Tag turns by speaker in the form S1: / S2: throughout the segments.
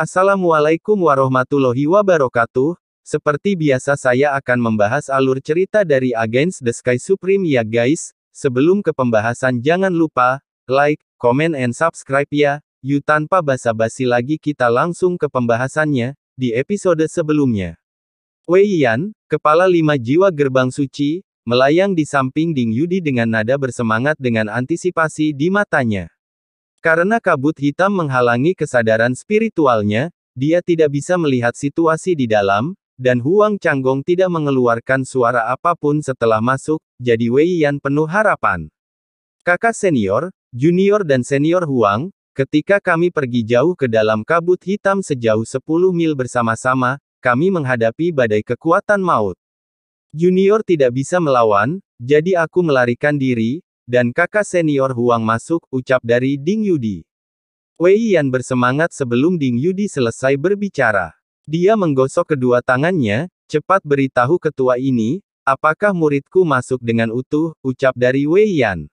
S1: Assalamualaikum warahmatullahi wabarakatuh. Seperti biasa saya akan membahas alur cerita dari Against the Sky Supreme ya guys. Sebelum ke pembahasan jangan lupa, like, comment and subscribe ya. Yuk tanpa basa-basi lagi kita langsung ke pembahasannya, di episode sebelumnya. Wei Yan, kepala 5 jiwa gerbang suci, melayang di samping Ding Yudi dengan nada bersemangat dengan antisipasi di matanya. Karena kabut hitam menghalangi kesadaran spiritualnya, dia tidak bisa melihat situasi di dalam, dan Huang Changgong tidak mengeluarkan suara apapun setelah masuk, jadi Wei Yan penuh harapan. Kakak senior, junior dan senior Huang, ketika kami pergi jauh ke dalam kabut hitam sejauh 10 mil bersama-sama, kami menghadapi badai kekuatan maut. Junior tidak bisa melawan, jadi aku melarikan diri, dan kakak senior Huang masuk, ucap dari Ding Yudi. Wei Yan bersemangat sebelum Ding Yudi selesai berbicara. Dia menggosok kedua tangannya, cepat beritahu ketua ini, apakah muridku masuk dengan utuh, ucap dari Wei Yan.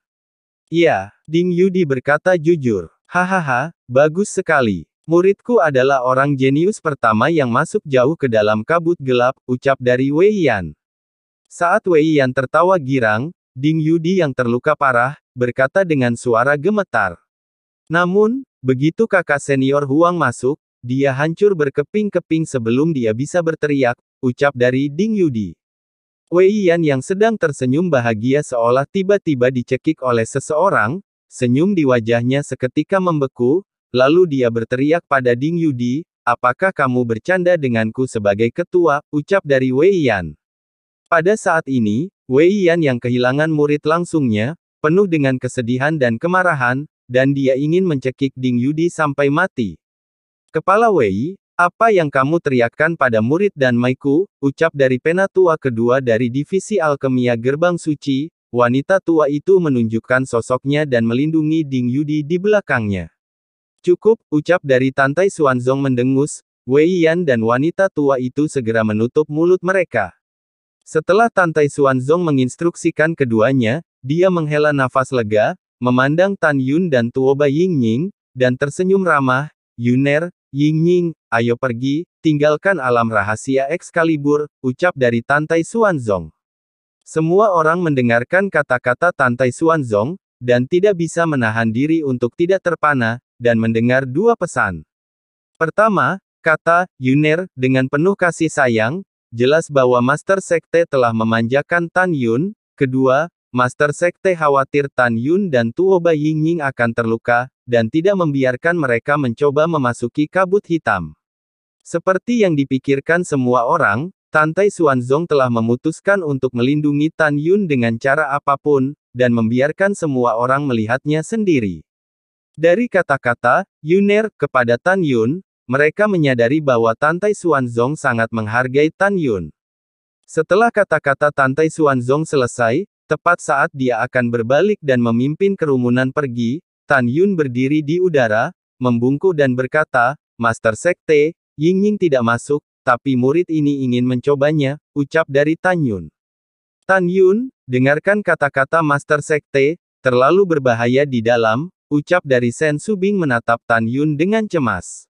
S1: Iya, Ding Yudi berkata jujur. Hahaha, bagus sekali. Muridku adalah orang jenius pertama yang masuk jauh ke dalam kabut gelap, ucap dari Wei Yan. Saat Wei Yan tertawa girang, Ding Yudi yang terluka parah, berkata dengan suara gemetar. Namun, begitu kakak senior Huang masuk, dia hancur berkeping-keping sebelum dia bisa berteriak, ucap dari Ding Yudi. Wei Yan yang sedang tersenyum bahagia seolah tiba-tiba dicekik oleh seseorang, senyum di wajahnya seketika membeku, lalu dia berteriak pada Ding Yudi, apakah kamu bercanda denganku sebagai ketua, ucap dari Wei Yan. Pada saat ini, Wei Yan yang kehilangan murid langsungnya, penuh dengan kesedihan dan kemarahan, dan dia ingin mencekik Ding Yudi sampai mati. Kepala Wei, apa yang kamu teriakkan pada murid dan Maiku, ucap dari penatua kedua dari divisi alkemia gerbang suci, wanita tua itu menunjukkan sosoknya dan melindungi Ding Yudi di belakangnya. Cukup, ucap dari Tantai Xuanzong mendengus, Wei Yan dan wanita tua itu segera menutup mulut mereka. Setelah Tantai Xuanzong menginstruksikan keduanya, dia menghela nafas lega, memandang Tan Yun dan Tuoba Yingying, dan tersenyum ramah, Yuner, Yingying, ayo pergi, tinggalkan alam rahasia Excalibur, ucap dari Tantai Xuanzong. Semua orang mendengarkan kata-kata Tantai Xuanzong, dan tidak bisa menahan diri untuk tidak terpana, dan mendengar dua pesan. Pertama, kata Yuner, dengan penuh kasih sayang, jelas bahwa Master Sekte telah memanjakan Tan Yun. Kedua, Master Sekte khawatir Tan Yun dan Tuoba Yingying akan terluka, dan tidak membiarkan mereka mencoba memasuki kabut hitam. Seperti yang dipikirkan semua orang, Tantai Xuanzong telah memutuskan untuk melindungi Tan Yun dengan cara apapun, dan membiarkan semua orang melihatnya sendiri. Dari kata-kata Yuner kepada Tan Yun, mereka menyadari bahwa Tantai Xuanzong sangat menghargai Tan Yun. Setelah kata-kata Tantai Xuanzong selesai, tepat saat dia akan berbalik dan memimpin kerumunan pergi, Tan Yun berdiri di udara, membungkuk dan berkata, Master Sekte, Yingying tidak masuk, tapi murid ini ingin mencobanya, ucap dari Tan Yun. Tan Yun, dengarkan kata-kata Master Sekte, terlalu berbahaya di dalam, ucap dari Shen Subing menatap Tan Yun dengan cemas.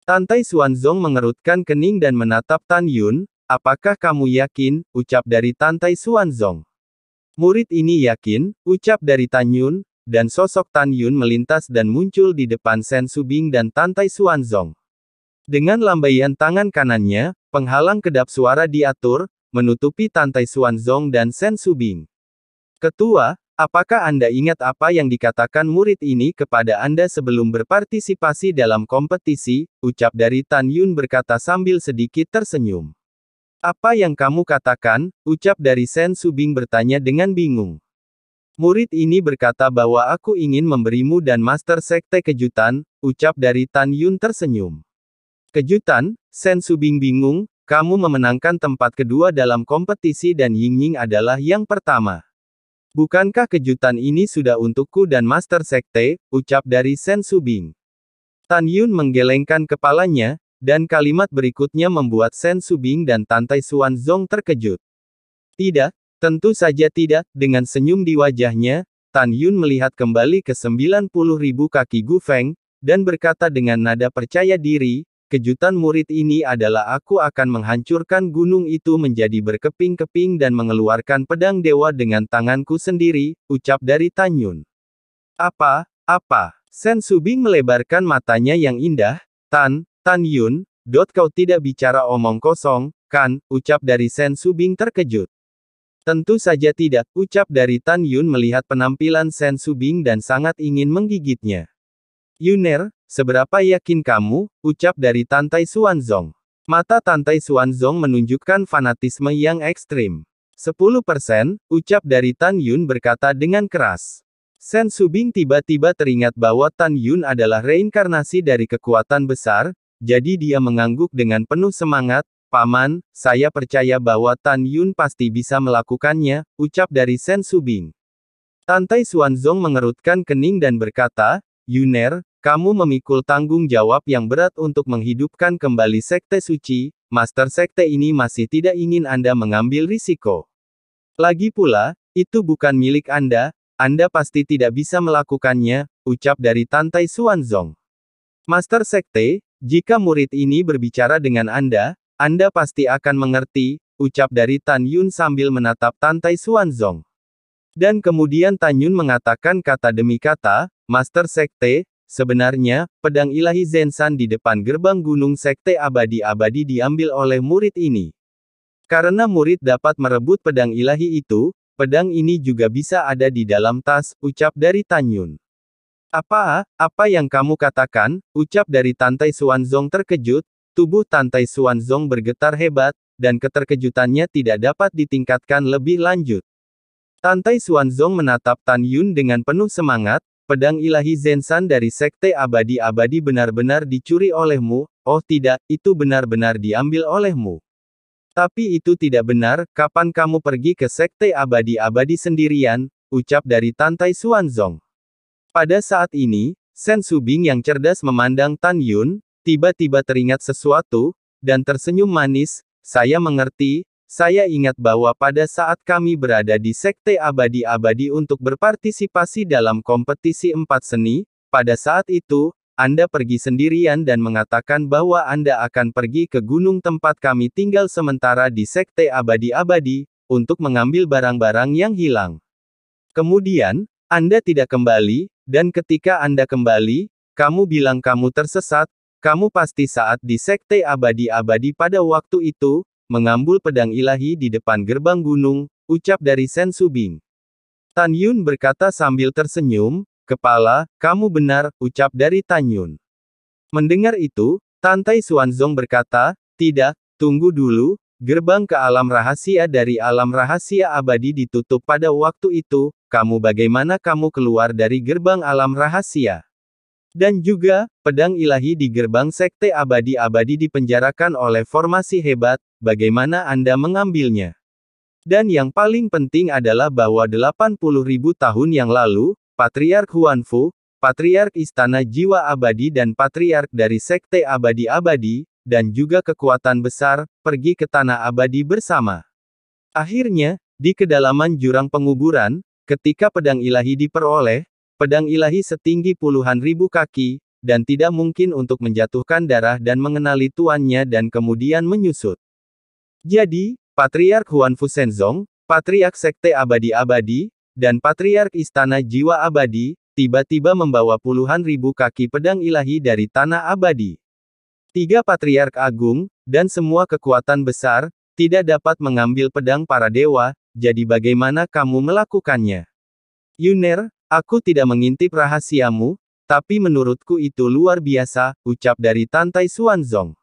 S1: Tantai Xuanzong mengerutkan kening dan menatap Tan Yun, apakah kamu yakin, ucap dari Tantai Xuanzong. Murid ini yakin, ucap dari Tan Yun, dan sosok Tan Yun melintas dan muncul di depan Shen Subing dan Tantai Xuanzong. Dengan lambaian tangan kanannya, penghalang kedap suara diatur, menutupi Tantai Xuanzong dan Shen Subing. Ketua, apakah Anda ingat apa yang dikatakan murid ini kepada Anda sebelum berpartisipasi dalam kompetisi, ucap dari Tan Yun berkata sambil sedikit tersenyum. Apa yang kamu katakan, ucap dari Shen Subing bertanya dengan bingung. Murid ini berkata bahwa aku ingin memberimu dan Master Sekte kejutan, ucap dari Tan Yun tersenyum. Kejutan, Shen Subing bingung, kamu memenangkan tempat kedua dalam kompetisi dan Yingying adalah yang pertama. Bukankah kejutan ini sudah untukku dan Master Sekte, ucap dari Shen Subing. Tan Yun menggelengkan kepalanya, dan kalimat berikutnya membuat Shen Subing dan Tantai Xuanzong terkejut. Tidak, tentu saja tidak, dengan senyum di wajahnya, Tan Yun melihat kembali ke 90.000 kaki Gu Feng, dan berkata dengan nada percaya diri, kejutan murid ini adalah aku akan menghancurkan gunung itu menjadi berkeping-keping dan mengeluarkan pedang dewa dengan tanganku sendiri, ucap dari Tan Yun. Apa? Sen Subing melebarkan matanya yang indah. Tan Yun, kau tidak bicara omong kosong, kan? Ucap dari Sen Subing terkejut. Tentu saja tidak, ucap dari Tan Yun melihat penampilan Sen Subing dan sangat ingin menggigitnya. Yuner, seberapa yakin kamu? Ucap dari Tantai Xuanzong. Mata Tantai Xuanzong menunjukkan fanatisme yang ekstrim. 10%, ucap dari Tan Yun berkata dengan keras. Sen Subing tiba-tiba teringat bahwa Tan Yun adalah reinkarnasi dari kekuatan besar, jadi dia mengangguk dengan penuh semangat. Paman, saya percaya bahwa Tan Yun pasti bisa melakukannya, ucap dari Sen Subing. Tantai Xuanzong mengerutkan kening dan berkata, Yuner, kamu memikul tanggung jawab yang berat untuk menghidupkan kembali Sekte Suci, Master Sekte ini masih tidak ingin Anda mengambil risiko. Lagi pula, itu bukan milik Anda pasti tidak bisa melakukannya, ucap dari Tantai Xuanzong. Master Sekte, jika murid ini berbicara dengan Anda pasti akan mengerti, ucap dari Tan Yun sambil menatap Tantai Xuanzong. Dan kemudian Tan Yun mengatakan kata demi kata, Master Sekte, sebenarnya, pedang ilahi Zenshan di depan gerbang gunung Sekte abadi-abadi diambil oleh murid ini. Karena murid dapat merebut pedang ilahi itu, pedang ini juga bisa ada di dalam tas, ucap dari Tan Yun. Apa yang kamu katakan, ucap dari Tantai Xuanzong terkejut. Tubuh Tantai Xuanzong bergetar hebat, dan keterkejutannya tidak dapat ditingkatkan lebih lanjut. Tantai Xuanzong menatap Tan Yun dengan penuh semangat, pedang ilahi Zenshan dari Sekte Abadi-Abadi benar-benar dicuri olehmu, oh tidak, itu benar-benar diambil olehmu. Tapi itu tidak benar, kapan kamu pergi ke Sekte Abadi-Abadi sendirian, ucap dari Tantai Xuanzong. Pada saat ini, Sen Subing yang cerdas memandang Tan Yun, tiba-tiba teringat sesuatu, dan tersenyum manis, saya mengerti, saya ingat bahwa pada saat kami berada di Sekte Abadi-Abadi untuk berpartisipasi dalam kompetisi 4 seni, pada saat itu, Anda pergi sendirian dan mengatakan bahwa Anda akan pergi ke gunung tempat kami tinggal sementara di Sekte Abadi-Abadi, untuk mengambil barang-barang yang hilang. Kemudian, Anda tidak kembali, dan ketika Anda kembali, kamu bilang kamu tersesat. Kamu pasti saat di Sekte Abadi-Abadi pada waktu itu, mengambil pedang ilahi di depan gerbang gunung, ucap dari Sen Subing. Tan Yun berkata sambil tersenyum, kepala, kamu benar, ucap dari Tan Yun. Mendengar itu, Tantai Xuanzong berkata, tidak, tunggu dulu, gerbang ke alam rahasia dari alam rahasia abadi ditutup pada waktu itu, bagaimana kamu keluar dari gerbang alam rahasia? Dan juga, pedang ilahi di gerbang Sekte Abadi-Abadi dipenjarakan oleh formasi hebat, bagaimana Anda mengambilnya? Dan yang paling penting adalah bahwa 80.000 tahun yang lalu, Patriark Huanfu, Patriark Istana Jiwa Abadi dan Patriark dari Sekte Abadi-Abadi, dan juga kekuatan besar, pergi ke Tanah Abadi bersama. Akhirnya, di kedalaman jurang penguburan, ketika pedang ilahi diperoleh, pedang ilahi setinggi puluhan ribu kaki, dan tidak mungkin untuk menjatuhkan darah dan mengenali tuannya dan kemudian menyusut. Jadi, Patriark Huanfu Shenzong, Patriark Sekte Abadi-Abadi, dan Patriark Istana Jiwa Abadi, tiba-tiba membawa puluhan ribu kaki pedang ilahi dari Tanah Abadi. 3 Patriark Agung, dan semua kekuatan besar, tidak dapat mengambil pedang para dewa, jadi bagaimana kamu melakukannya? Yuner, aku tidak mengintip rahasiamu, tapi menurutku itu luar biasa, ucap dari Tantai Xuanzong.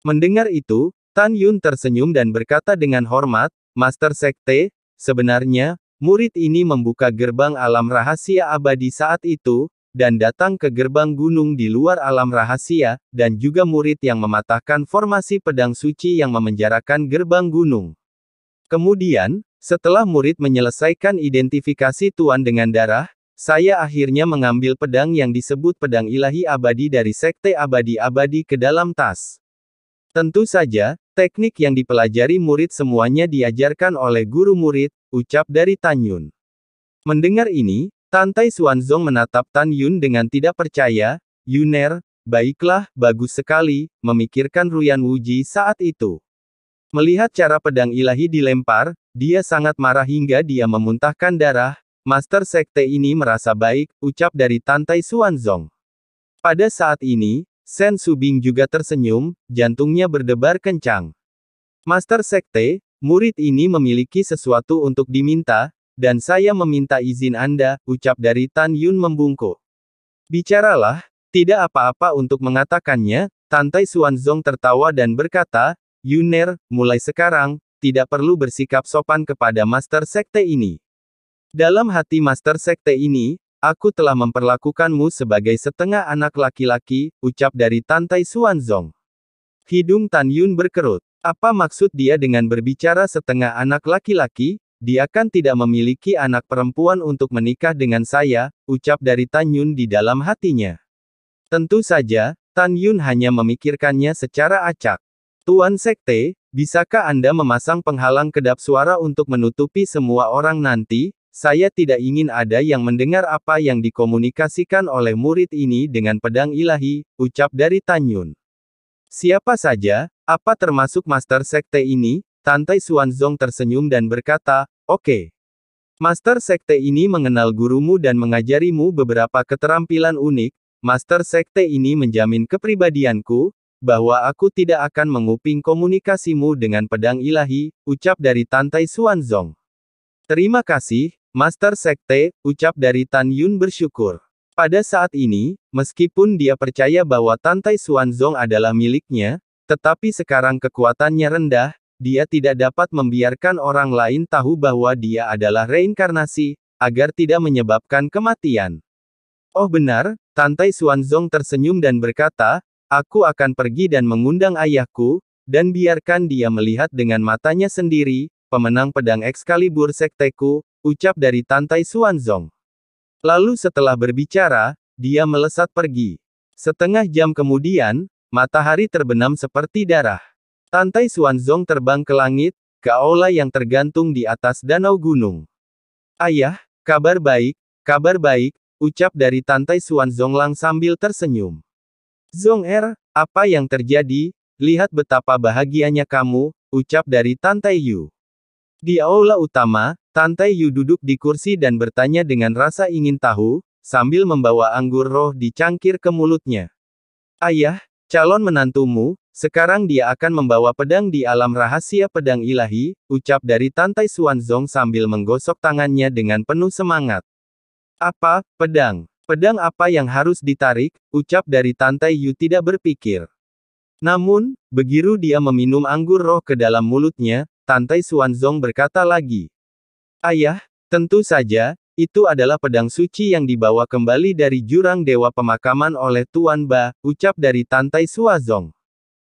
S1: Mendengar itu, Tan Yun tersenyum dan berkata dengan hormat, Master Sekte, sebenarnya, murid ini membuka gerbang alam rahasia abadi saat itu, dan datang ke gerbang gunung di luar alam rahasia, dan juga murid yang mematahkan formasi pedang suci yang memenjarakan gerbang gunung. Kemudian, setelah murid menyelesaikan identifikasi tuan dengan darah, saya akhirnya mengambil pedang yang disebut pedang ilahi abadi dari Sekte Abadi-Abadi ke dalam tas. Tentu saja, teknik yang dipelajari murid semuanya diajarkan oleh guru murid, ucap dari Tan Yun. Mendengar ini, Tantai Xuanzong menatap Tan Yun dengan tidak percaya, Yuner, baiklah, bagus sekali, memikirkan Ruyan Wuji saat itu. Melihat cara pedang ilahi dilempar, dia sangat marah hingga dia memuntahkan darah. Master Sekte ini merasa baik, ucap dari Tantai Xuanzong. Pada saat ini, Shen Subing juga tersenyum, jantungnya berdebar kencang. Master Sekte, murid ini memiliki sesuatu untuk diminta, dan saya meminta izin Anda, ucap dari Tan Yun membungkuk. Bicaralah, tidak apa-apa untuk mengatakannya, Tantai Xuanzong tertawa dan berkata, Yuner, mulai sekarang, tidak perlu bersikap sopan kepada Master Sekte ini. Dalam hati Master Sekte ini, aku telah memperlakukanmu sebagai setengah anak laki-laki, ucap dari Tantai Xuanzong. Hidung Tan Yun berkerut. Apa maksud dia dengan berbicara setengah anak laki-laki? Dia kan tidak memiliki anak perempuan untuk menikah dengan saya, ucap dari Tan Yun di dalam hatinya. Tentu saja, Tan Yun hanya memikirkannya secara acak. Tuan Sekte, bisakah Anda memasang penghalang kedap suara untuk menutupi semua orang nanti? Saya tidak ingin ada yang mendengar apa yang dikomunikasikan oleh murid ini dengan pedang ilahi, ucap dari Tan Yun. Siapa saja, apa termasuk Master Sekte ini? Tantai Xuanzong tersenyum dan berkata, oke. Master Sekte ini mengenal gurumu dan mengajarimu beberapa keterampilan unik. Master Sekte ini menjamin kepribadianku, bahwa aku tidak akan menguping komunikasimu dengan pedang ilahi, ucap dari Tantai Xuanzong. Terima kasih, Master Sekte, ucap dari Tan Yun bersyukur. Pada saat ini, meskipun dia percaya bahwa Tantai Xuanzong adalah miliknya, tetapi sekarang kekuatannya rendah, dia tidak dapat membiarkan orang lain tahu bahwa dia adalah reinkarnasi, agar tidak menyebabkan kematian. Oh benar, Tantai Xuanzong tersenyum dan berkata, aku akan pergi dan mengundang ayahku, dan biarkan dia melihat dengan matanya sendiri, pemenang pedang Excalibur sekteku, ucap dari Tantai Xuanzong. Lalu setelah berbicara, dia melesat pergi. Setengah jam kemudian, matahari terbenam seperti darah. Tantai Xuanzong terbang ke langit, ke aula yang tergantung di atas danau gunung. Ayah, kabar baik, ucap dari Tantai Xuanzong sambil tersenyum. Zong apa yang terjadi? Lihat betapa bahagianya kamu, ucap dari Tantai Yu. Di aula utama, Tantai Yu duduk di kursi dan bertanya dengan rasa ingin tahu, sambil membawa anggur roh di cangkir ke mulutnya. Ayah, calon menantumu, sekarang dia akan membawa pedang di alam rahasia pedang ilahi, ucap dari Tantai Xuanzong sambil menggosok tangannya dengan penuh semangat. Apa, pedang? Pedang apa yang harus ditarik, ucap dari Tantai Yu tidak berpikir. Namun, begitu dia meminum anggur roh ke dalam mulutnya, Tantai Xuanzong berkata lagi. Ayah, tentu saja, itu adalah pedang suci yang dibawa kembali dari jurang dewa pemakaman oleh Tuan Ba, ucap dari Tantai Xuanzong.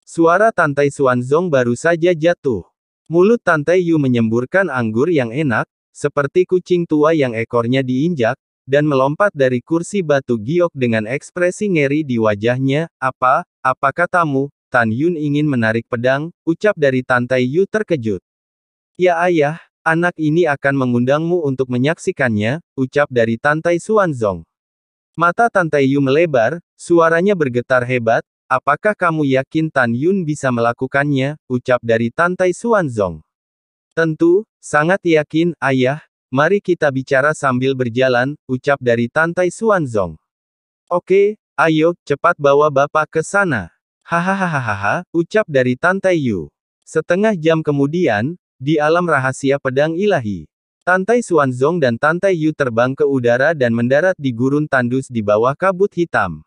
S1: Suara Tantai Xuanzong baru saja jatuh. Mulut Tantai Yu menyemburkan anggur yang enak, seperti kucing tua yang ekornya diinjak, dan melompat dari kursi batu giok dengan ekspresi ngeri di wajahnya. Apa katamu? Tan Yun ingin menarik pedang, ucap dari Tantai Yu terkejut. Ya ayah, anak ini akan mengundangmu untuk menyaksikannya, ucap dari Tantai Xuanzong. Mata Tantai Yu melebar, suaranya bergetar hebat. Apakah kamu yakin Tan Yun bisa melakukannya, ucap dari Tantai Xuanzong. Tentu, sangat yakin, ayah, mari kita bicara sambil berjalan, ucap dari Tantai Xuanzong. Oke, ayo, cepat bawa bapak ke sana. Hahaha, ucap dari Tantai Yu. Setengah jam kemudian, di alam rahasia pedang ilahi. Tantai Xuanzong dan Tantai Yu terbang ke udara dan mendarat di gurun tandus di bawah kabut hitam.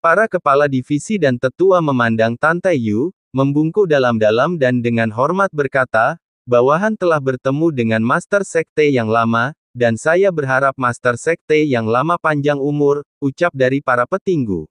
S1: Para kepala divisi dan tetua memandang Tantai Yu, membungkuk dalam-dalam dan dengan hormat berkata, bawahan telah bertemu dengan Master Sekte yang lama, dan saya berharap Master Sekte yang lama panjang umur, ucap dari para petinggu.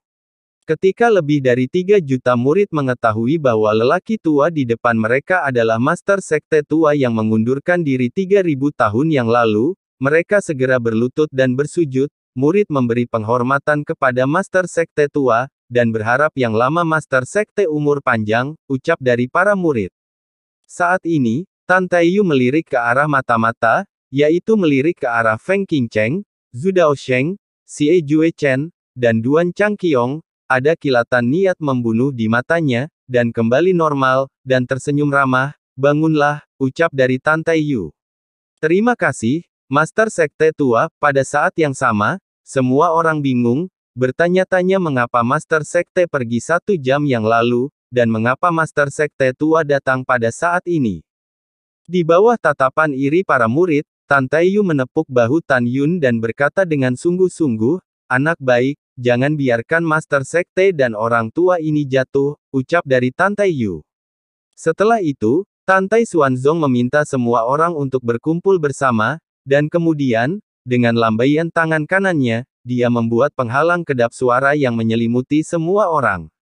S1: Ketika lebih dari 3 juta murid mengetahui bahwa lelaki tua di depan mereka adalah Master Sekte tua yang mengundurkan diri 3000 tahun yang lalu, mereka segera berlutut dan bersujud. Murid memberi penghormatan kepada Master Sekte tua, dan berharap yang lama Master Sekte umur panjang, ucap dari para murid. Saat ini, Tantai Yu melirik ke arah mata-mata, yaitu melirik ke arah Feng Qingcheng, Zhu Daosheng, Xie Jue Chen, dan Duan Changqiong. ada kilatan niat membunuh di matanya, dan kembali normal, dan tersenyum ramah. Bangunlah, ucap dari Tan Taiyu. Terima kasih, Master Sekte Tua. Pada saat yang sama, semua orang bingung, bertanya-tanya mengapa Master Sekte pergi 1 jam yang lalu, dan mengapa Master Sekte Tua datang pada saat ini. Di bawah tatapan iri para murid, Tan Taiyu menepuk bahu Tan Yun dan berkata dengan sungguh-sungguh, anak baik, jangan biarkan Master Sekte dan orang tua ini jatuh, ucap dari Tan Taiyu. Setelah itu, Tan Tai Xuanzong meminta semua orang untuk berkumpul bersama, dan kemudian, dengan lambaian tangan kanannya, dia membuat penghalang kedap suara yang menyelimuti semua orang.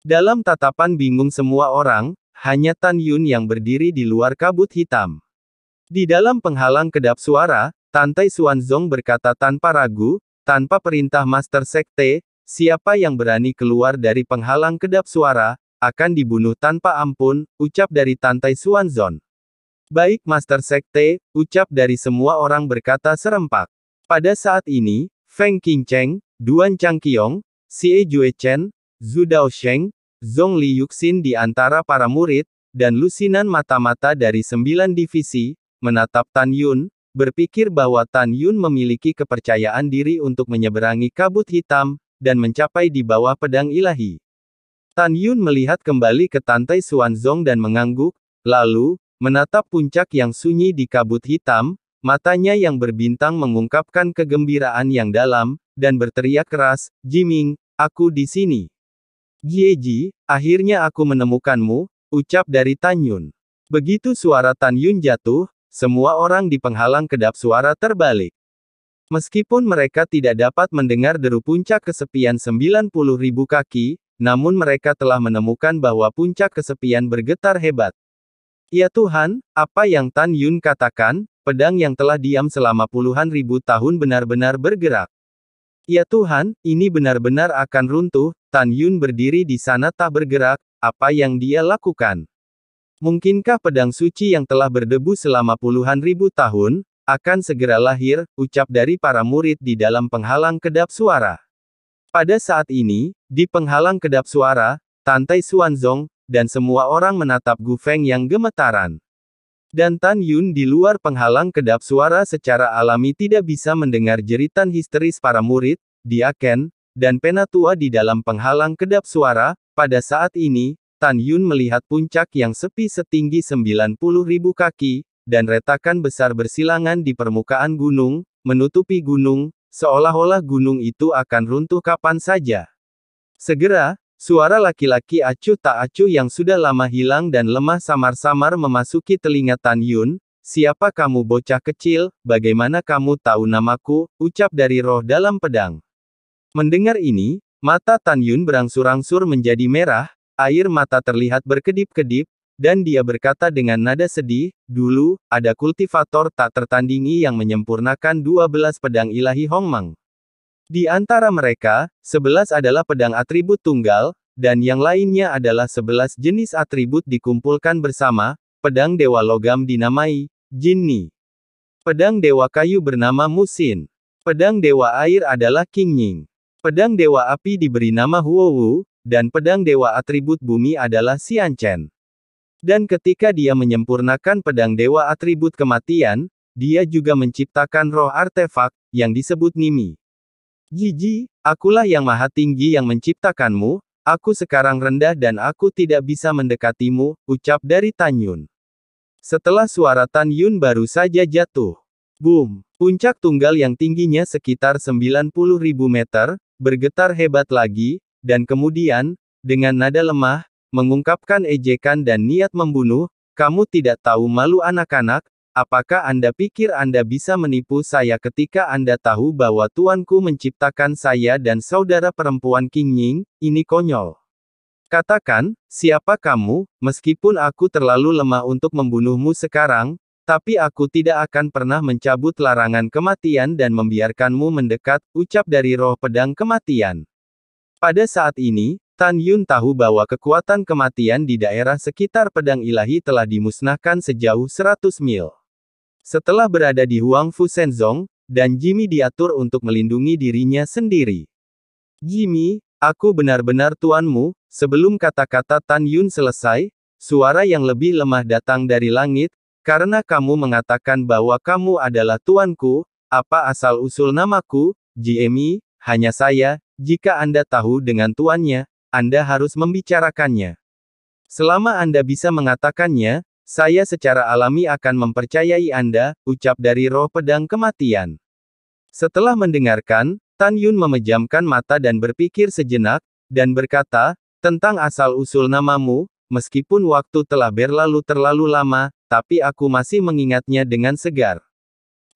S1: Dalam tatapan bingung semua orang, hanya Tan Yun yang berdiri di luar kabut hitam. Di dalam penghalang kedap suara, Tan Tai Xuanzong berkata tanpa ragu, tanpa perintah Master Sekte, siapa yang berani keluar dari penghalang kedap suara, akan dibunuh tanpa ampun, ucap dari Tan Tai Xuanzong. Baik Master Sekte, ucap dari semua orang berkata serempak. Pada saat ini, Feng Qingcheng, Duan Changqiong, Xie Juechen, Zhu Daosheng, Zhong Li Yuxin di antara para murid, dan lusinan mata-mata dari 9 divisi, menatap Tan Yun, berpikir bahwa Tan Yun memiliki kepercayaan diri untuk menyeberangi kabut hitam, dan mencapai di bawah pedang ilahi. Tan Yun melihat kembali ke Tan Tai Xuanzong dan mengangguk, lalu, menatap puncak yang sunyi di kabut hitam, matanya yang berbintang mengungkapkan kegembiraan yang dalam, dan berteriak keras, Jiming, aku di sini. Jieji, akhirnya aku menemukanmu, ucap dari Tan Yun. Begitu suara Tan Yun jatuh, semua orang di penghalang kedap suara terbalik. Meskipun mereka tidak dapat mendengar deru puncak kesepian 90.000 kaki, namun mereka telah menemukan bahwa puncak kesepian bergetar hebat. Ya Tuhan, apa yang Tan Yun katakan, pedang yang telah diam selama puluhan ribu tahun benar-benar bergerak. Ya Tuhan, ini benar-benar akan runtuh. Tan Yun berdiri di sana tak bergerak, apa yang dia lakukan? Mungkinkah pedang suci yang telah berdebu selama puluhan ribu tahun, akan segera lahir, ucap dari para murid di dalam penghalang kedap suara. Pada saat ini, di penghalang kedap suara, Tan Tai Xuanzong, dan semua orang menatap Gu Feng yang gemetaran. Dan Tan Yun di luar penghalang kedap suara secara alami tidak bisa mendengar jeritan histeris para murid, dia Ken, dan Penatua di dalam penghalang kedap suara. Pada saat ini, Tan Yun melihat puncak yang sepi setinggi 90.000 kaki, dan retakan besar bersilangan di permukaan gunung, menutupi gunung, seolah-olah gunung itu akan runtuh kapan saja. Segera, suara laki-laki acuh tak acuh yang sudah lama hilang dan lemah samar-samar memasuki telinga Tan Yun. Siapa kamu bocah kecil, bagaimana kamu tahu namaku, ucap dari roh dalam pedang. Mendengar ini, mata Tan Yun berangsur-angsur menjadi merah, air mata terlihat berkedip-kedip, dan dia berkata dengan nada sedih, dulu, ada kultivator tak tertandingi yang menyempurnakan 12 pedang ilahi Hongmeng. Di antara mereka, 11 adalah pedang atribut tunggal, dan yang lainnya adalah 11 jenis atribut dikumpulkan bersama, pedang dewa logam dinamai, Jinni. Pedang dewa kayu bernama Musin. Pedang dewa air adalah Qingning. Pedang dewa api diberi nama Huowu, dan pedang dewa atribut bumi adalah Xianchen. Dan ketika dia menyempurnakan pedang dewa atribut kematian, dia juga menciptakan roh artefak, yang disebut Nimi. Jiji, akulah yang maha tinggi yang menciptakanmu, aku sekarang rendah dan aku tidak bisa mendekatimu, ucap dari Tan Yun. Setelah suara Tan Yun baru saja jatuh. Boom! Puncak tunggal yang tingginya sekitar 90.000 meter, bergetar hebat lagi, dan kemudian, dengan nada lemah, mengungkapkan ejekan dan niat membunuh, kamu tidak tahu malu anak-anak, apakah Anda pikir Anda bisa menipu saya ketika Anda tahu bahwa Tuanku menciptakan saya dan saudara perempuan Qingning, ini konyol. Katakan, siapa kamu, meskipun aku terlalu lemah untuk membunuhmu sekarang, tapi aku tidak akan pernah mencabut larangan kematian dan membiarkanmu mendekat, ucap dari roh pedang kematian. Pada saat ini, Tan Yun tahu bahwa kekuatan kematian di daerah sekitar pedang ilahi telah dimusnahkan sejauh 100 mil. Setelah berada di Huangfu Shenzong, dan Jimmy diatur untuk melindungi dirinya sendiri. Jimmy, Aku benar-benar tuanmu." Sebelum kata-kata Tan Yun selesai, suara yang lebih lemah datang dari langit, "Karena kamu mengatakan bahwa kamu adalah tuanku, apa asal-usul namaku, Jimmy? Hanya saya, jika Anda tahu dengan tuannya, Anda harus membicarakannya. Selama Anda bisa mengatakannya, saya secara alami akan mempercayai Anda," ucap dari roh pedang kematian. Setelah mendengarkan, Tan Yun memejamkan mata dan berpikir sejenak, dan berkata, "Tentang asal-usul namamu, meskipun waktu telah berlalu terlalu lama, tapi aku masih mengingatnya dengan segar.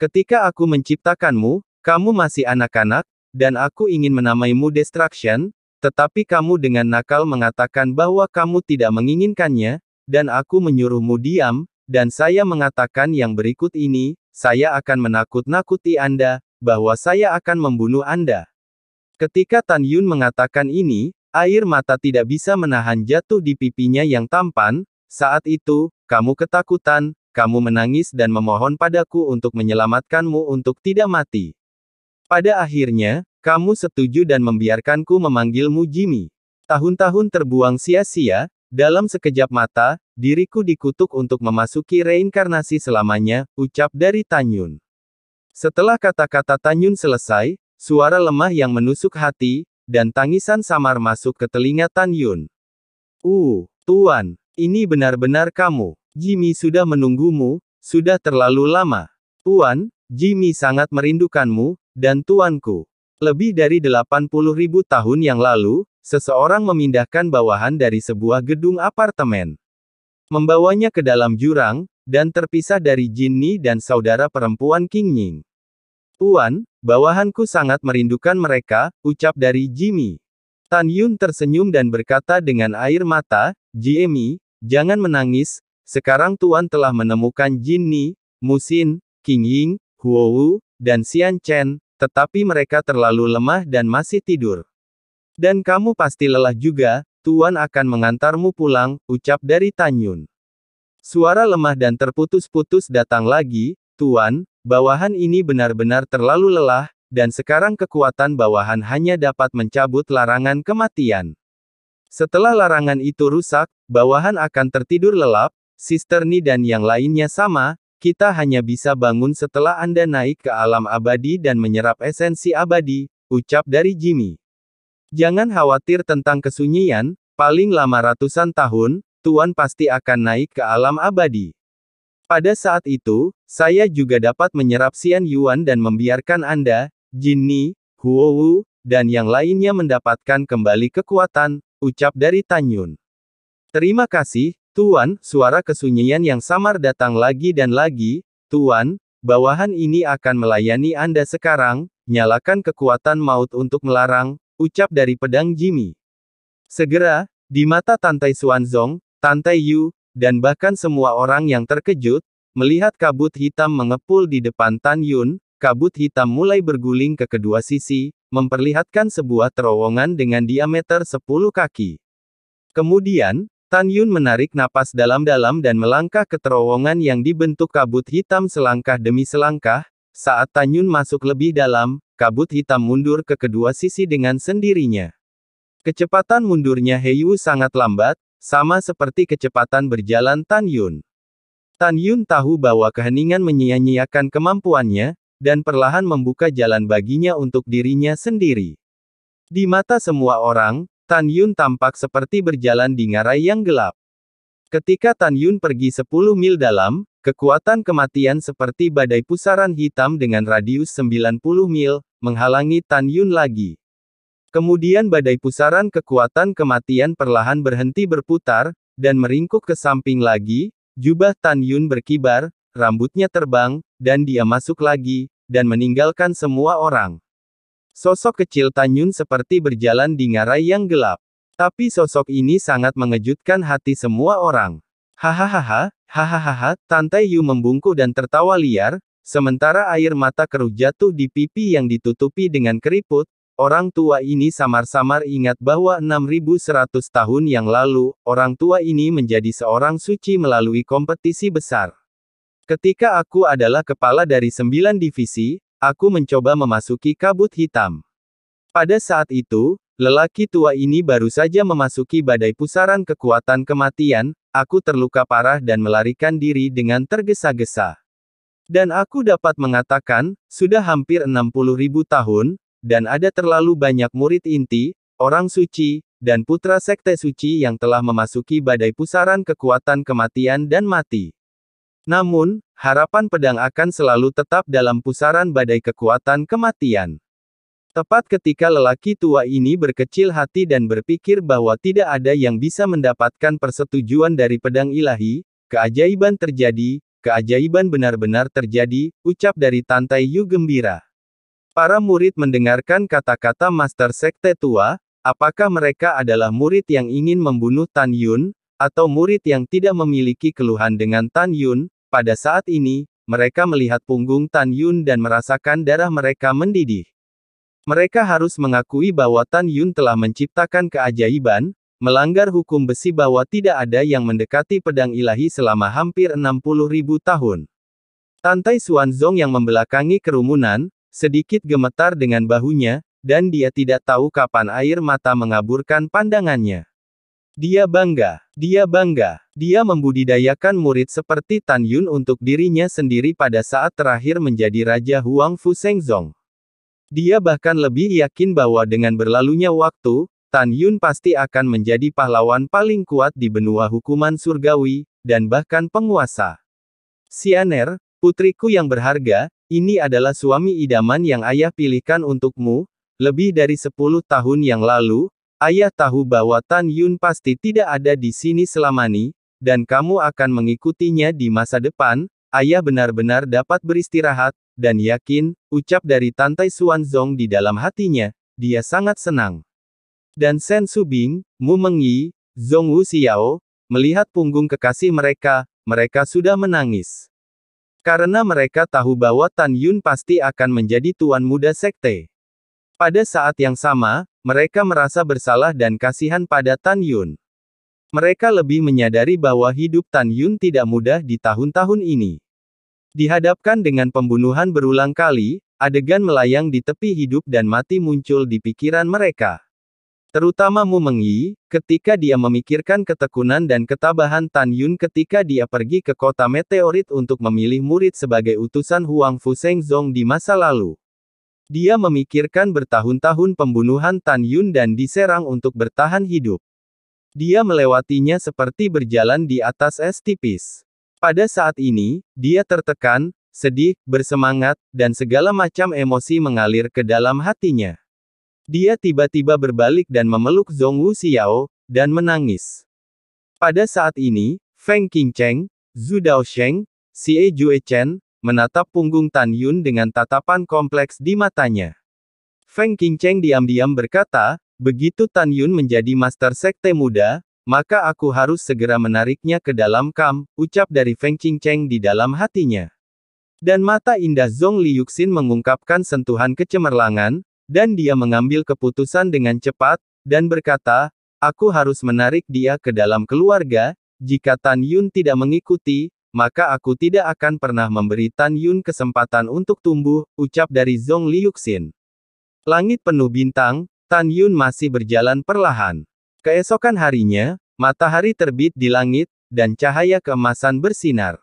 S1: Ketika aku menciptakanmu, kamu masih anak-anak, dan aku ingin menamaimu Destruction, tetapi kamu dengan nakal mengatakan bahwa kamu tidak menginginkannya, dan aku menyuruhmu diam, dan saya mengatakan yang berikut ini, saya akan menakut-nakuti Anda, bahwa saya akan membunuh Anda." Ketika Tan Yun mengatakan ini, air mata tidak bisa menahan jatuh di pipinya yang tampan. "Saat itu, kamu ketakutan, kamu menangis dan memohon padaku untuk menyelamatkanmu untuk tidak mati. Pada akhirnya, kamu setuju dan membiarkanku memanggilmu Jimmy. Tahun-tahun terbuang sia-sia, dalam sekejap mata, diriku dikutuk untuk memasuki reinkarnasi selamanya," ucap dari Tan Yun. Setelah kata-kata Tan Yun selesai, suara lemah yang menusuk hati, dan tangisan samar masuk ke telinga Tan Yun. Tuan, ini benar-benar kamu. Jimmy sudah menunggumu, sudah terlalu lama. Tuan, Jimmy sangat merindukanmu, dan tuanku. Lebih dari 80.000 tahun yang lalu, seseorang memindahkan bawahan dari sebuah gedung apartemen. Membawanya ke dalam jurang, dan terpisah dari Jinny dan saudara perempuan King Ying. "Tuan, bawahanku sangat merindukan mereka," ucap dari Jimmy. Tan Yun tersenyum dan berkata dengan air mata, "Jimmy, jangan menangis, sekarang Tuan telah menemukan Jinny, Musin, King Ying, Huowu, dan Xian Chen, tetapi mereka terlalu lemah dan masih tidur. Dan kamu pasti lelah juga, Tuan akan mengantarmu pulang," ucap dari Tan Yun. Suara lemah dan terputus-putus datang lagi, "Tuan, bawahan ini benar-benar terlalu lelah, dan sekarang kekuatan bawahan hanya dapat mencabut larangan kematian. Setelah larangan itu rusak, bawahan akan tertidur lelap, Sister Ni dan yang lainnya sama, kita hanya bisa bangun setelah Anda naik ke alam abadi dan menyerap esensi abadi," ucap dari Jimmy. "Jangan khawatir tentang kesunyian, paling lama ratusan tahun, Tuan pasti akan naik ke alam abadi. Pada saat itu, saya juga dapat menyerap Xian Yuan dan membiarkan Anda, Jinny, Huowu, dan yang lainnya mendapatkan kembali kekuatan," ucap dari Tan Yun. "Terima kasih, Tuan." Suara kesunyian yang samar datang lagi dan lagi, "Tuan, bawahan ini akan melayani Anda sekarang, nyalakan kekuatan maut untuk melarang," ucap dari pedang Jimmy. Segera, di mata Tante Xuanzong, Tante Yu, dan bahkan semua orang yang terkejut, melihat kabut hitam mengepul di depan Tan Yun, kabut hitam mulai berguling ke kedua sisi, memperlihatkan sebuah terowongan dengan diameter 10 kaki. Kemudian, Tan Yun menarik napas dalam-dalam dan melangkah ke terowongan yang dibentuk kabut hitam selangkah demi selangkah. Saat Tan Yun masuk lebih dalam, kabut hitam mundur ke kedua sisi dengan sendirinya. Kecepatan mundurnya Heiyu sangat lambat, sama seperti kecepatan berjalan Tan Yun. Tan Yun tahu bahwa keheningan menyia-nyiakan kemampuannya, dan perlahan membuka jalan baginya untuk dirinya sendiri. Di mata semua orang, Tan Yun tampak seperti berjalan di ngarai yang gelap. Ketika Tan Yun pergi 10 mil dalam, kekuatan kematian seperti badai pusaran hitam dengan radius 90 mil, menghalangi Tan Yun lagi. Kemudian badai pusaran kekuatan kematian perlahan berhenti berputar, dan meringkuk ke samping lagi, jubah Tan Yun berkibar, rambutnya terbang, dan dia masuk lagi, dan meninggalkan semua orang. Sosok kecil Tan Yun seperti berjalan di ngarai yang gelap. Tapi sosok ini sangat mengejutkan hati semua orang. Hahaha, hahaha, Tante Yu membungkuk dan tertawa liar, sementara air mata keruh jatuh di pipi yang ditutupi dengan keriput. Orang tua ini samar-samar ingat bahwa 6100 tahun yang lalu, orang tua ini menjadi seorang suci melalui kompetisi besar. Ketika aku adalah kepala dari 9 divisi, aku mencoba memasuki kabut hitam. Pada saat itu, lelaki tua ini baru saja memasuki badai pusaran kekuatan kematian, aku terluka parah dan melarikan diri dengan tergesa-gesa. Dan aku dapat mengatakan, sudah hampir 60.000 tahun, dan ada terlalu banyak murid inti, orang suci, dan putra sekte suci yang telah memasuki badai pusaran kekuatan kematian dan mati. Namun, harapan pedang akan selalu tetap dalam pusaran badai kekuatan kematian. Tepat ketika lelaki tua ini berkecil hati dan berpikir bahwa tidak ada yang bisa mendapatkan persetujuan dari pedang ilahi, keajaiban terjadi, keajaiban benar-benar terjadi, ucap dari Tantai Yu gembira. Para murid mendengarkan kata-kata Master Sekte Tua, apakah mereka adalah murid yang ingin membunuh Tan Yun, atau murid yang tidak memiliki keluhan dengan Tan Yun. Pada saat ini, mereka melihat punggung Tan Yun dan merasakan darah mereka mendidih. Mereka harus mengakui bahwa Tan Yun telah menciptakan keajaiban, melanggar hukum besi bahwa tidak ada yang mendekati pedang ilahi selama hampir 60.000 tahun. Tantai Xuanzong yang membelakangi kerumunan, sedikit gemetar dengan bahunya, dan dia tidak tahu kapan air mata mengaburkan pandangannya. Dia bangga. Dia membudidayakan murid seperti Tan Yun untuk dirinya sendiri pada saat terakhir menjadi Raja Huang Fu Shengzong. Dia bahkan lebih yakin bahwa dengan berlalunya waktu, Tan Yun pasti akan menjadi pahlawan paling kuat di benua hukuman surgawi, dan bahkan penguasa. Xianer, putriku yang berharga, ini adalah suami idaman yang ayah pilihkan untukmu. Lebih dari 10 tahun yang lalu, ayah tahu bahwa Tan Yun pasti tidak ada di sini selamanya, dan kamu akan mengikutinya di masa depan. Ayah benar-benar dapat beristirahat, dan yakin, ucap dari Tantai Xuanzong di dalam hatinya, dia sangat senang. Dan Sen Subing, Mu Mengyi, Zhong Wu Xiao, melihat punggung kekasih mereka sudah menangis. Karena mereka tahu bahwa Tan Yun pasti akan menjadi tuan muda sekte. Pada saat yang sama, mereka merasa bersalah dan kasihan pada Tan Yun. Mereka lebih menyadari bahwa hidup Tan Yun tidak mudah di tahun-tahun ini. Dihadapkan dengan pembunuhan berulang kali, adegan melayang di tepi hidup dan mati muncul di pikiran mereka. Terutama Mu Mengyi, ketika dia memikirkan ketekunan dan ketabahan Tan Yun ketika dia pergi ke kota meteorit untuk memilih murid sebagai utusan Huang Fu Shengzong di masa lalu. Dia memikirkan bertahun-tahun pembunuhan Tan Yun dan diserang untuk bertahan hidup. Dia melewatinya seperti berjalan di atas es tipis. Pada saat ini, dia tertekan, sedih, bersemangat, dan segala macam emosi mengalir ke dalam hatinya. Dia tiba-tiba berbalik dan memeluk Zhong Wu Xiao, dan menangis. Pada saat ini, Feng Qingcheng, Zhu Daosheng, Xie Juechen, menatap punggung Tan Yun dengan tatapan kompleks di matanya. Feng Qingcheng diam-diam berkata, begitu Tan Yun menjadi master sekte muda, maka aku harus segera menariknya ke dalam kamp, ucap dari Feng Qingcheng di dalam hatinya. Dan mata indah Zhong Liuxin mengungkapkan sentuhan kecemerlangan, dan dia mengambil keputusan dengan cepat, dan berkata, aku harus menarik dia ke dalam keluarga, jika Tan Yun tidak mengikuti, maka aku tidak akan pernah memberi Tan Yun kesempatan untuk tumbuh, ucap dari Zhong Liuxin. Langit penuh bintang, Tan Yun masih berjalan perlahan. Keesokan harinya, matahari terbit di langit, dan cahaya keemasan bersinar.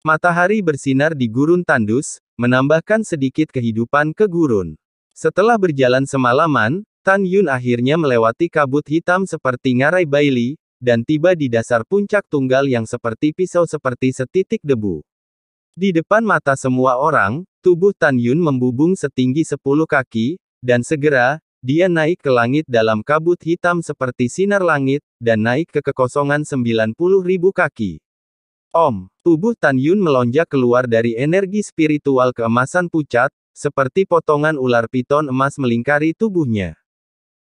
S1: Matahari bersinar di gurun tandus, menambahkan sedikit kehidupan ke gurun. Setelah berjalan semalaman, Tan Yun akhirnya melewati kabut hitam seperti ngarai Baili, dan tiba di dasar puncak tunggal yang seperti pisau seperti setitik debu. Di depan mata semua orang, tubuh Tan Yun membubung setinggi 10 kaki, dan segera, dia naik ke langit dalam kabut hitam seperti sinar langit, dan naik ke kekosongan 90.000 kaki. Tubuh Tan Yun melonjak keluar dari energi spiritual keemasan pucat, seperti potongan ular piton emas melingkari tubuhnya.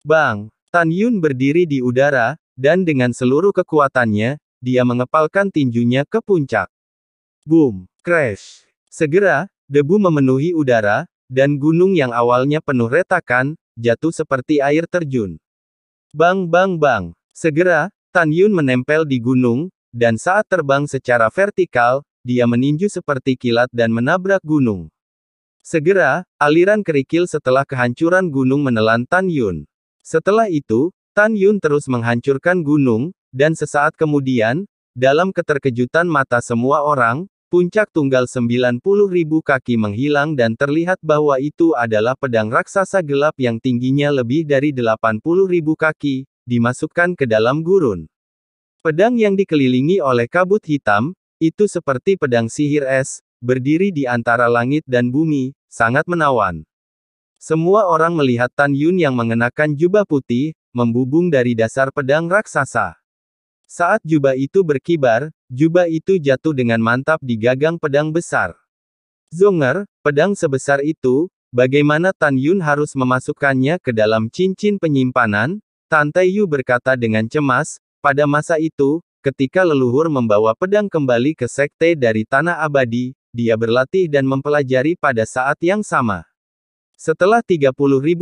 S1: Bang! Tan Yun berdiri di udara, dan dengan seluruh kekuatannya, dia mengepalkan tinjunya ke puncak. Boom! Crash! Segera, debu memenuhi udara, dan gunung yang awalnya penuh retakan, jatuh seperti air terjun. Bang bang bang! Segera, Tan Yun menempel di gunung, dan saat terbang secara vertikal, dia meninju seperti kilat dan menabrak gunung. Segera, aliran kerikil setelah kehancuran gunung menelan Tan Yun. Setelah itu, Tan Yun terus menghancurkan gunung, dan sesaat kemudian, dalam keterkejutan mata semua orang, puncak tunggal 90.000 kaki menghilang dan terlihat bahwa itu adalah pedang raksasa gelap yang tingginya lebih dari 80.000 kaki, dimasukkan ke dalam gurun. Pedang yang dikelilingi oleh kabut hitam, itu seperti pedang sihir es, berdiri di antara langit dan bumi, sangat menawan. Semua orang melihat Tan Yun yang mengenakan jubah putih, membubung dari dasar pedang raksasa. Saat jubah itu berkibar, jubah itu jatuh dengan mantap di gagang pedang besar. Zonger, pedang sebesar itu, bagaimana Tan Yun harus memasukkannya ke dalam cincin penyimpanan? Tan Taiyu berkata dengan cemas, pada masa itu, ketika leluhur membawa pedang kembali ke sekte dari Tanah Abadi, dia berlatih dan mempelajari pada saat yang sama. Setelah 30.000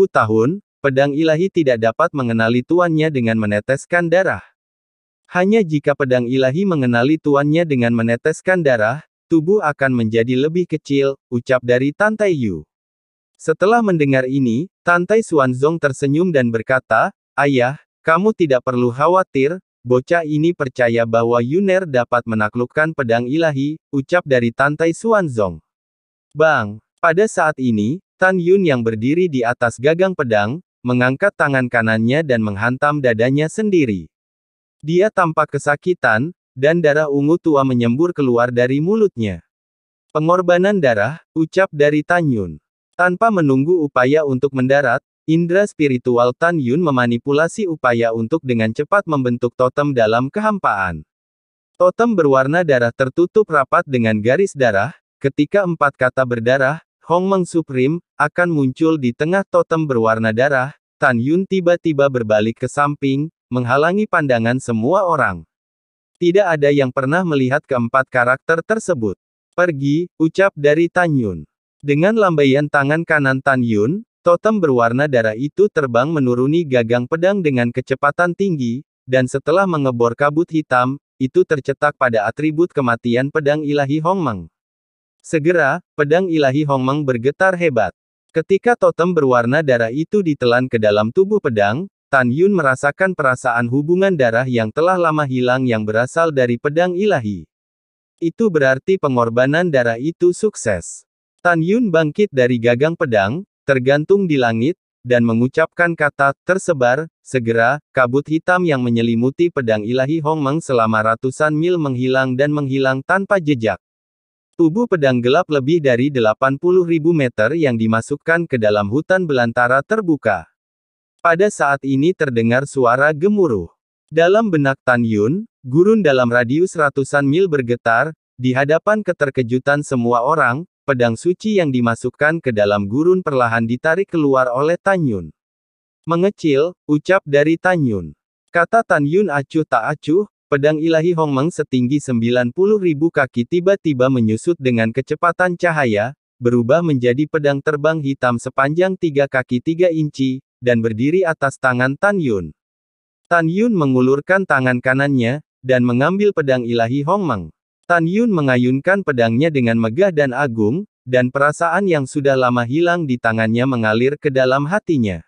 S1: tahun, pedang ilahi tidak dapat mengenali tuannya dengan meneteskan darah. Hanya jika pedang ilahi mengenali tuannya dengan meneteskan darah, tubuh akan menjadi lebih kecil, ucap dari Tan Taiyu. Setelah mendengar ini, Tan Tai Xuanzong tersenyum dan berkata, "Ayah, kamu tidak perlu khawatir, bocah ini percaya bahwa Yuner dapat menaklukkan pedang ilahi," ucap dari Tan Tai Xuanzong. Bang! Pada saat ini, Tan Yun yang berdiri di atas gagang pedang, mengangkat tangan kanannya dan menghantam dadanya sendiri. Dia tampak kesakitan, dan darah ungu tua menyembur keluar dari mulutnya. "Pengorbanan darah," ucap dari Tan Yun. Tanpa menunggu upaya untuk mendarat, indera spiritual Tan Yun memanipulasi upaya untuk dengan cepat membentuk totem dalam kehampaan. Totem berwarna darah tertutup rapat dengan garis darah, ketika 4 kata berdarah, Hongmeng Supreme, akan muncul di tengah totem berwarna darah. Tan Yun tiba-tiba berbalik ke samping, menghalangi pandangan semua orang. Tidak ada yang pernah melihat keempat karakter tersebut. "Pergi," ucap dari Tan Yun. Dengan lambaian tangan kanan Tan Yun, totem berwarna darah itu terbang menuruni gagang pedang dengan kecepatan tinggi, dan setelah mengebor kabut hitam, itu tercetak pada atribut kematian pedang ilahi Hongmeng. Segera, pedang ilahi Hongmeng bergetar hebat. Ketika totem berwarna darah itu ditelan ke dalam tubuh pedang, Tan Yun merasakan perasaan hubungan darah yang telah lama hilang yang berasal dari pedang ilahi. Itu berarti pengorbanan darah itu sukses. Tan Yun bangkit dari gagang pedang, tergantung di langit, dan mengucapkan kata, "Tersebar." Segera, kabut hitam yang menyelimuti pedang ilahi Hongmeng selama ratusan mil menghilang dan menghilang tanpa jejak. Tubuh pedang gelap lebih dari 80.000 meter yang dimasukkan ke dalam hutan belantara terbuka. Pada saat ini terdengar suara gemuruh. Dalam benak Tan Yun, gurun dalam radius ratusan mil bergetar, di hadapan keterkejutan semua orang, pedang suci yang dimasukkan ke dalam gurun perlahan ditarik keluar oleh Tan Yun. "Mengecil," ucap dari Tan Yun. Kata Tan Yun acuh tak acuh, pedang ilahi Hongmeng setinggi 90.000 kaki tiba-tiba menyusut dengan kecepatan cahaya, berubah menjadi pedang terbang hitam sepanjang 3 kaki 3 inci, dan berdiri atas tangan Tan Yun. Tan Yun mengulurkan tangan kanannya, dan mengambil pedang ilahi Hongmeng. Tan Yun mengayunkan pedangnya dengan megah dan agung, dan perasaan yang sudah lama hilang di tangannya mengalir ke dalam hatinya.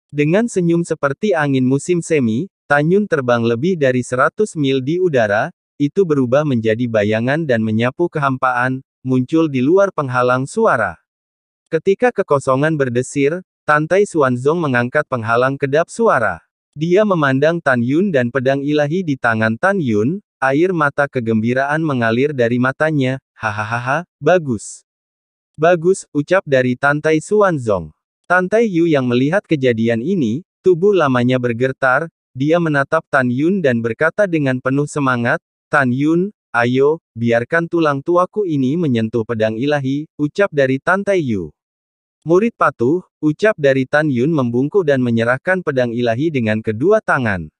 S1: Dengan senyum seperti angin musim semi, Tan Yun terbang lebih dari 100 mil di udara, itu berubah menjadi bayangan dan menyapu kehampaan, muncul di luar penghalang suara. Ketika kekosongan berdesir, Tan Tai Xuanzong mengangkat penghalang kedap suara. Dia memandang Tan Yun dan pedang ilahi di tangan Tan Yun, air mata kegembiraan mengalir dari matanya. "Hahaha, bagus. Bagus," ucap dari Tan Tai Xuanzong. Tan Taiyu yang melihat kejadian ini, tubuh lamanya bergetar. Dia menatap Tan Yun dan berkata dengan penuh semangat, "Tan Yun, ayo, biarkan tulang tuaku ini menyentuh pedang ilahi," ucap dari Tan Taiyu. "Murid patuh," ucap dari Tan Yun membungkuk dan menyerahkan pedang ilahi dengan kedua tangan.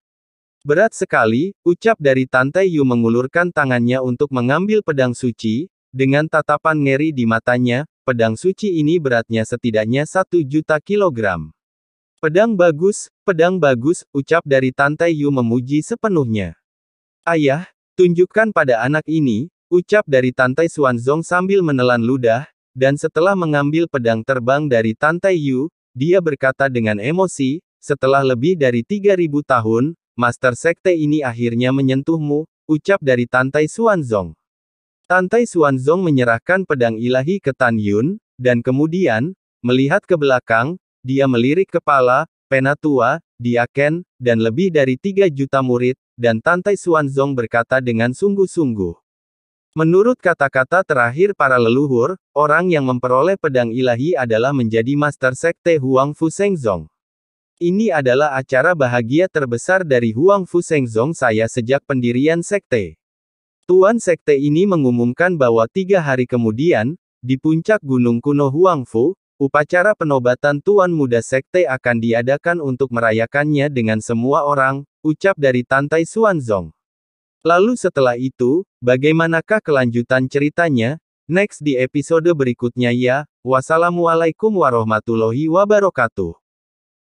S1: "Berat sekali," ucap dari Tan Taiyu mengulurkan tangannya untuk mengambil pedang suci, dengan tatapan ngeri di matanya, pedang suci ini beratnya setidaknya 1.000.000 kilogram. Pedang bagus, ucap dari Tan Taiyu memuji sepenuhnya. "Ayah, tunjukkan pada anak ini," ucap dari Tan Tai Xuanzong sambil menelan ludah, dan setelah mengambil pedang terbang dari Tan Taiyu, dia berkata dengan emosi, setelah lebih dari 3.000 tahun, Master Sekte ini akhirnya menyentuhmu, ucap dari Tantai Xuanzong. Tantai Xuanzong menyerahkan pedang ilahi ke Tan Yun, dan kemudian, melihat ke belakang, dia melirik kepala, Penatua, Diaken, dan lebih dari 3 juta murid, dan Tantai Xuanzong berkata dengan sungguh-sungguh. Menurut kata-kata terakhir para leluhur, orang yang memperoleh pedang ilahi adalah menjadi Master Sekte Huang Fu Shengzong. Ini adalah acara bahagia terbesar dari Huang Fu Shengzong saya sejak pendirian sekte. Tuan sekte ini mengumumkan bahwa 3 hari kemudian, di puncak gunung kuno Huangfu, upacara penobatan Tuan Muda Sekte akan diadakan untuk merayakannya dengan semua orang, ucap dari Tantai Xuanzong. Lalu setelah itu, bagaimanakah kelanjutan ceritanya? Next di episode berikutnya ya. Wassalamualaikum warahmatullahi wabarakatuh.